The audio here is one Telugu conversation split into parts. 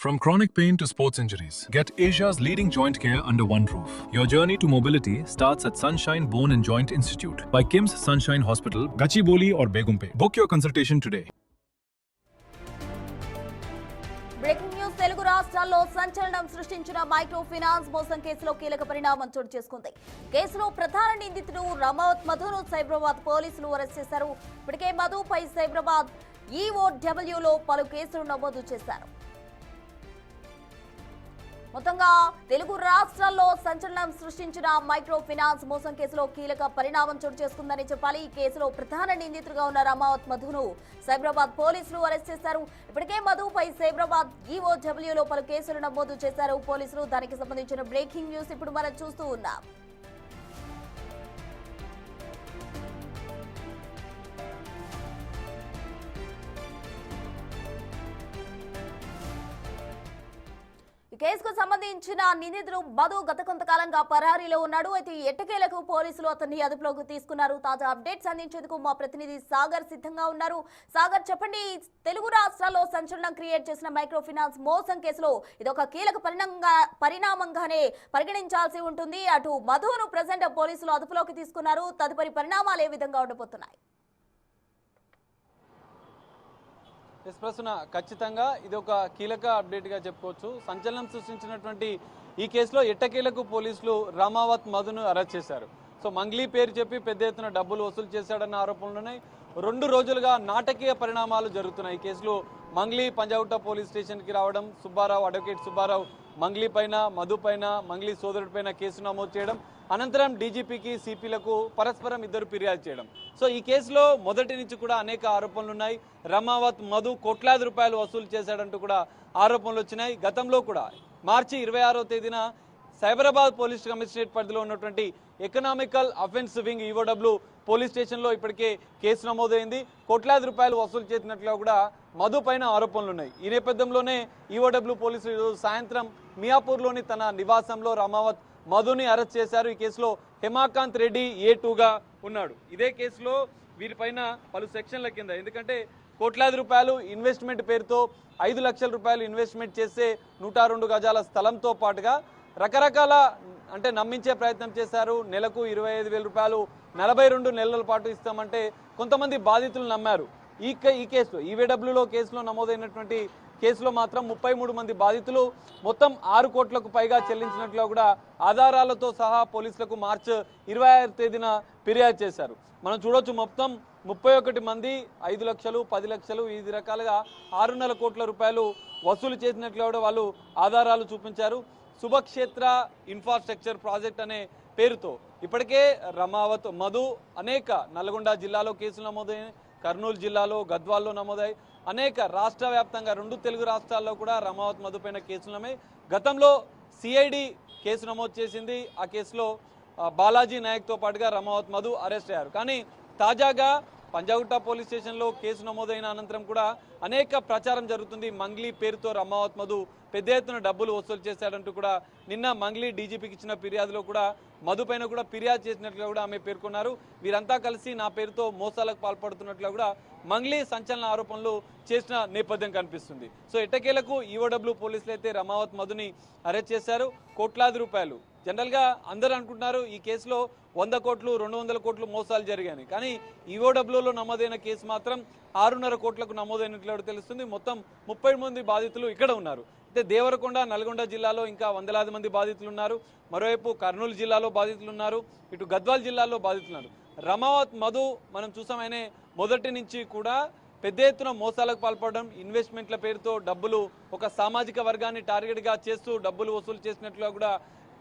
From chronic pain to sports injuries, get Asia's leading joint care under one roof. Your journey to mobility starts at Sunshine Bone and Joint Institute by KIMS Sunshine Hospital, Gachibowli or Begumpe. Book your consultation today. Breaking news. Telugu రాష్ట్రాల్లో సంచలనం సృష్టించిన మైక్రో ఫైనాన్స్ మోసం కేసులో కీలక పరిణామం చోటు చేసుకుంది. కేసులో ప్రధాన నిందితుడు రమావత్ మధును సైబరాబాద్ పోలీసులు అరెస్ట్ చేశారు. ఇప్పటికే మధుపై సైబరాబాద్ ఈఓడబ్ల్యూలో పలు కేసులు నమోదు చేశారు. మొత్తంగా తెలుగు రాష్ట్రాల్లో సంచలనం సృష్టించిన మైక్రో ఫైనాన్స్ మోసం కేసులో కీలక పరిణామం చోటు చేసుకుందని చెప్పాలి. ఈ కేసులో ప్రధాన నిందితుడిగా ఉన్న రమావత్ మధును సైబరాబాద్ పోలీసులు అరెస్ట్ చేశారు. ఇప్పటికే మధుపై సైబరాబాద్ ఈఓడబ్ల్యూలో పలు కేసులు నమోదు చేశారు పోలీసులు. దానికి సంబంధించిన బ్రేకింగ్ న్యూస్ ఇప్పుడు మనం చూస్తూ ఉన్నాం. ఈ కేసుకు సంబంధించిన నిందితుడు మధు గత కొంతకాలంగా పరారీలో ఉన్నాడు. అయితే ఎట్టకేలకు పోలీసులు అతన్ని అదుపులోకి తీసుకున్నారు. తాజా అప్డేట్స్ అందించేందుకు మా ప్రతినిధి సాగర్ సిద్ధంగా ఉన్నారు. సాగర్, చెప్పండి, తెలుగు రాష్ట్రాల్లో సంచలనం క్రియేట్ చేసిన మైక్రో ఫైనాన్స్ మోసం కేసులో ఇది ఒక కీలక పరిణామంగానే పరిగణించాల్సి ఉంటుంది. అటు మధును ప్రెజెంట్ పోలీసులు అదుపులోకి తీసుకున్నారు. తదుపరి పరిణామాలు ఏ విధంగా ఉండబోతున్నాయి? ప్రస్తున ఖచ్చితంగా ఇది ఒక కీలక అప్డేట్గా చెప్పుకోవచ్చు. సంచలనం సృష్టించినటువంటి ఈ కేసులో ఎట్టకేలకు పోలీసులు రమావత్ మధును అరెస్ట్ చేశారు. సో మంగ్లీ పేరు చెప్పి పెద్ద ఎత్తున డబ్బులు వసూలు చేశాడన్న ఆరోపణలున్నాయి. 2 రోజులుగా నాటకీయ పరిణామాలు జరుగుతున్నాయి. ఈ కేసులో మంగ్లీ పంజాగుట్ట పోలీస్ స్టేషన్కి రావడం, అడ్వకేట్ సుబ్బారావు మంగ్లీ పైన, మధు పైన, మంగ్లీ సోదరుడి పైన కేసు నమోదు చేయడం, అనంతరం డీజీపీకి సిపిలకు పరస్పరం ఇద్దరు ఫిర్యాదు చేయడం. సో ఈ కేసులో మొదటి నుంచి కూడా అనేక ఆరోపణలు ఉన్నాయి. రమావత్ మధు కోట్లాది రూపాయలు వసూలు చేశాడంటూ కూడా ఆరోపణలు వచ్చినాయి. గతంలో కూడా మార్చి 26వ తేదీన సైబరాబాద్ పోలీస్ కమిషనరేట్ పరిధిలో ఉన్నటువంటి economical offence wing EOW police స్టేషన్లో ఇప్పటికే కేసు నమోదైంది. కోట్లాది రూపాయలు వసూలు చేసినట్లుగా కూడా మధు పైన ఆరోపణలు ఉన్నాయి. ఈ నేపథ్యంలోనే ఈఓడబ్ల్యూ పోలీసులు ఈరోజు సాయంత్రం మియాపూర్లోని తన నివాసంలో రమావత్ మధుని అరెస్ట్ చేశారు. ఈ కేసులో హేమాకాంత్ రెడ్డి A2గా ఉన్నాడు. ఇదే కేసులో వీరిపైన పలు సెక్షన్ల కింద, ఎందుకంటే కోట్లాది రూపాయలు ఇన్వెస్ట్మెంట్ పేరుతో 5 లక్షల రూపాయలు ఇన్వెస్ట్మెంట్ చేసే 102 గజాల స్థలంతో పాటుగా రకరకాల నమ్మించే ప్రయత్నం చేశారు. నెలకు 25,000 రూపాయలు 42 నెలల పాటు ఇస్తామంటే కొంతమంది బాధితులు నమ్మారు. ఈ కేసులో ఈఓడబ్ల్యూలో కేసులో నమోదైనటువంటి కేసులో మాత్రం 33 మంది బాధితులు మొత్తం 6 కోట్లకు పైగా చెల్లించినట్లు కూడా ఆధారాలతో సహా పోలీసులకు మార్చి 26వ తేదీన ఫిర్యాదు చేశారు. మనం చూడొచ్చు, మొత్తం 31 మంది 5 లక్షలు, 10 లక్షలు, ఈ రకాలుగా 6.5 కోట్ల రూపాయలు వసూలు చేసినట్లు కూడా వాళ్ళు ఆధారాలు చూపించారు. శుభక్షేత్ర ఇన్ఫ్రాస్ట్రక్చర్ ప్రాజెక్ట్ అనే పేరుతో ఇప్పటికే రమావత్ మధు అనేక నల్గొండ జిల్లాలో కేసులు నమోదయ్యాయి, కర్నూలు జిల్లాలో, గద్వాల్లో నమోదయ్యాయి. అనేక రాష్ట్ర వ్యాప్తంగా 2 తెలుగు రాష్ట్రాల్లో కూడా రమావత్ మధు పైన కేసులున్నాయి. గతంలో సిఐడి కేసు నమోదు చేసింది. ఆ కేసులో బాలాజీ నాయక్తో పాటుగా రమావత్ మధు అరెస్ట్ అయ్యారు. కానీ తాజాగా పంజాగుట్ట పోలీస్ స్టేషన్లో కేసు నమోదైన అనంతరం కూడా అనేక ప్రచారం జరుగుతుంది. మంగ్లీ పేరుతో రమావత్ మధు పెద్ద ఎత్తున డబ్బులు వసూలు చేశాడంటూ కూడా నిన్న మంగ్లీ డీజీపీకి ఇచ్చిన ఫిర్యాదులో కూడా మధు పైన కూడా ఫిర్యాదు చేసినట్లుగా కూడా ఆమె పేర్కొన్నారు. వీరంతా కలిసి నా పేరుతో మోసాలకు పాల్పడుతున్నట్లుగా కూడా మంగ్లీ సంచలన ఆరోపణలు చేసిన నేపథ్యం కనిపిస్తుంది. సో ఎట్టకేలకు ఈఓడబ్ల్యూ పోలీసులు అయితే రమావత్ మధుని అరెస్ట్ చేశారు. కోట్లాది రూపాయలు, జనరల్గా అందరూ అనుకుంటున్నారు ఈ కేసులో 100 కోట్లు, 200 కోట్లు మోసాలు జరిగాయి. కానీ ఈఓడబ్ల్యూలో నమోదైన కేసు మాత్రం 6.5 కోట్లకు నమోదైనట్లు తెలుస్తుంది. మొత్తం 30 మంది బాధితులు ఇక్కడ ఉన్నారు. అయితే దేవరకొండ, నల్గొండ జిల్లాలో ఇంకా వందలాది మంది బాధితులు ఉన్నారు. మరోవైపు కర్నూలు జిల్లాలో బాధితులు ఉన్నారు. ఇటు గద్వాల్ జిల్లాలో బాధితులు ఉన్నారు. రమావత్ మధు మనం చూసాం, ఆయన మొదటి నుంచి కూడా పెద్ద ఎత్తున మోసాలకు పాల్పడడం, ఇన్వెస్ట్మెంట్ల పేరుతో డబ్బులు ఒక సామాజిక వర్గాన్ని టార్గెట్గా చేస్తూ డబ్బులు వసూలు చేసినట్లుగా కూడా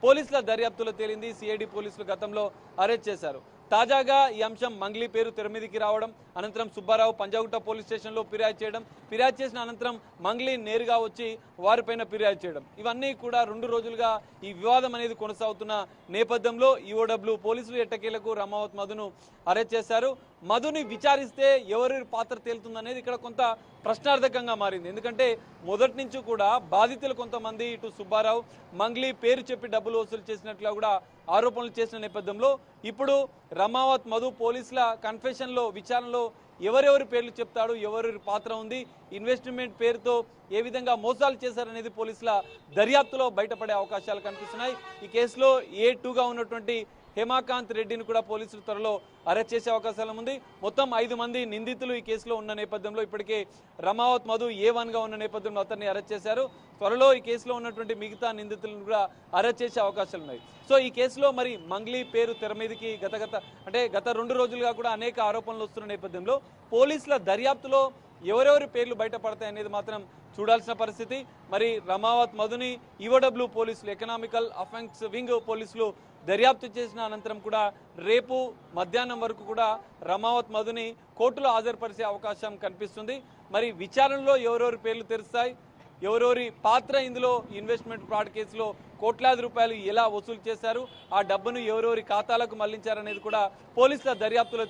పోలీసుల దర్యాప్తులో తేలింది. సిఐడి పోలీసులు గతంలో అరెస్ట్ చేశారు. తాజాగా ఈ అంశం మంగ్లీ పేరు తెర మీదికి రావడం, అనంతరం సుబ్బారావు పంజాగుట్ట పోలీస్ స్టేషన్లో ఫిర్యాదు చేయడం, ఫిర్యాదు చేసిన అనంతరం మంగ్లీ నేరుగా వచ్చి వారిపైన ఫిర్యాదు చేయడం, ఇవన్నీ కూడా 2 రోజులుగా ఈ వివాదం అనేది కొనసాగుతున్న నేపథ్యంలో ఈఓడబ్ల్యూ పోలీసులు ఎట్టకేలకు రమావత్ మధును అరెస్ట్ చేశారు. మధుని విచారిస్తే ఎవరి పాత్ర తేలుతుందనేది ఇక్కడ కొంత ప్రశ్నార్థకంగా మారింది. ఎందుకంటే మొదటి నుంచి కూడా బాధితులు కొంతమంది ఇటు సుబ్బారావు మంగ్లీ పేరు చెప్పి డబ్బులు వసూలు చేసినట్లుగా కూడా ఆరోపణలు చేసిన నేపథ్యంలో ఇప్పుడు రమావత్ మధు పోలీసుల కన్ఫెషన్లో విచారణలో ఎవరెవరి పేర్లు చెప్తాడు, ఎవరెవరి పాత్ర ఉంది, ఇన్వెస్ట్మెంట్ పేరుతో ఏ విధంగా మోసాలు చేశారనేది పోలీసుల దర్యాప్తులో బయటపడే అవకాశాలు కనిపిస్తున్నాయి. ఈ కేసులో A2గా ఉన్నటువంటి హేమాకాంత్ రెడ్డిని కూడా పోలీసులు త్వరలో అరెస్ట్ చేసే అవకాశాలు ఉంది. మొత్తం 5 మంది నిందితులు ఈ కేసులో ఉన్న నేపథ్యంలో ఇప్పటికే రమావత్ మధు A1గా ఉన్న నేపథ్యంలో అతన్ని అరెస్ట్ చేశారు. త్వరలో ఈ కేసులో ఉన్నటువంటి మిగతా నిందితులను కూడా అరెస్ట్ చేసే అవకాశాలు ఉన్నాయి. సో ఈ కేసులో మరి మంగ్లీ పేరు తెర మీదకి గత 2 రోజులుగా కూడా అనేక ఆరోపణలు వస్తున్న నేపథ్యంలో పోలీసుల దర్యాప్తులో ఎవరెవరి పేర్లు బయటపడతాయనేది మాత్రం చూడాల్సిన పరిస్థితి. మరి రమావత్ మధుని ఈఓడబ్ల్యూ పోలీసులు, ఎకనామికల్ అఫెన్స్ వింగ్ పోలీసులు దర్యాప్తు చేసిన అనంతరం కూడా రేపు మధ్యాహ్నం వరకు కూడా రమావత్ మధుని కోర్టులో హాజరుపరిచే అవకాశం కనిపిస్తుంది. మరి విచారణలో ఎవరెవరి పేర్లు తెరుస్తాయి, ఎవరెవరి పాత్ర ఇందులో ఇన్వెస్ట్మెంట్ ఫ్రాడ్ కేసులో కోట్లాది రూపాయలు ఎలా వసూలు చేశారు, ఆ డబ్బును ఎవరెవరి ఖాతాలకు మళ్లించారనేది కూడా పోలీసుల దర్యాప్తులో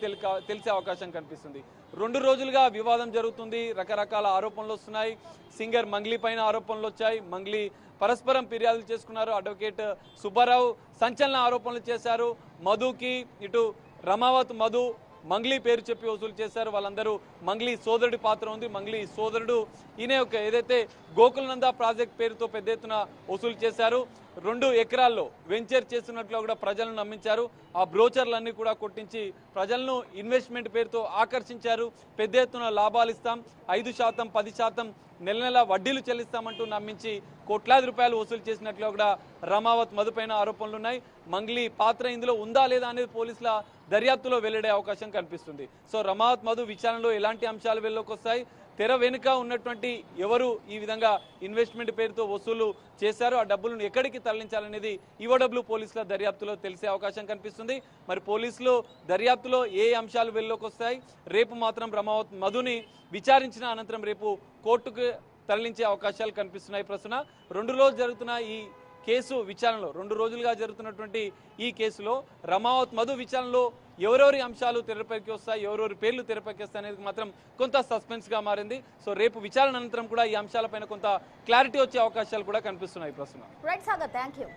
తెలిసే అవకాశం కనిపిస్తుంది. 2 రోజులుగా వివాదం జరుగుతుంది, రకరకాల ఆరోపణలు వస్తున్నాయి. సింగర్ మంగ్లీ పైన ఆరోపణలు వచ్చాయి. మంగ్లీ పరస్పరం ఫిర్యాదులు చేసుకున్నారు. అడ్వకేట్ సుబ్బారావు సంచలన ఆరోపణలు చేశారు. మధుకి ఇటు రమావత్ మధు మంగ్లీ పేరు చెప్పి వసూలు చేశారు. వాళ్ళందరూ మంగ్లీ సోదరుడి పాత్ర ఉంది. మంగ్లీ సోదరుడు ఈయన ఏదైతే గోకులనంద ప్రాజెక్ట్ పేరుతో పెద్ద ఎత్తున వసూలు చేశారు. 2 ఎకరాల్లో వెంచర్ చేస్తున్నట్లు కూడా ప్రజలను నమ్మించారు. ఆ బ్రోచర్లన్నీ కూడా కొట్టించి ప్రజలను ఇన్వెస్ట్మెంట్ పేరుతో ఆకర్షించారు. పెద్ద ఎత్తున లాభాలు ఇస్తాం, 5%, 10% నెల నెల వడ్డీలు చెల్లిస్తామంటూ నమ్మించి కోట్లాది రూపాయలు వసూలు చేసినట్లు కూడా రమావత్ మధు పైన ఆరోపణలు ఉన్నాయి. మంగ్లీ పాత్ర ఇందులో ఉందా లేదా అనేది పోలీసుల దర్యాప్తులో వెల్లడే అవకాశం కనిపిస్తుంది. సో రమావత్ మధు విచారణలో ఎలాంటి అంశాలు వెల్లోకి వస్తాయి, తెర వెనుక ఉన్నటువంటి ఎవరు ఈ విధంగా ఇన్వెస్ట్మెంట్ పేరుతో వసూలు చేశారో ఆ డబ్బులను ఎక్కడికి తరలించాలనేది ఈఓడబ్ల్యూ పోలీసుల దర్యాప్తులో తెలిసే అవకాశం కనిపిస్తుంది. మరి పోలీసులు దర్యాప్తులో ఏ అంశాలు వెల్లోకి వస్తాయి, రేపు మాత్రం రమావత్ మధుని విచారించిన అనంతరం రేపు కోర్టుకు తరలించే అవకాశాలు కనిపిస్తున్నాయి. ప్రస్తుతం 2 రోజులు జరుగుతున్న ఈ కేసు విచారణలో 2 రోజులుగా జరుగుతున్నటువంటి ఈ కేసులో రమావత్ మధు విచారణలో ఎవరెవరి అంశాలు తెరపైకి వస్తాయి, ఎవరెవరి పేర్లు తెరపైకి వస్తాయి అనేది మాత్రం కొంత సస్పెన్స్గా మారింది. సో రేపు విచారణ అనంతరం కూడా ఈ అంశాలపైన కొంత క్లారిటీ వచ్చే అవకాశాలు కూడా కనిపిస్తున్నాయి. ప్రస్తుతం రైట్ సాగర్, థ్యాంక్ యూ.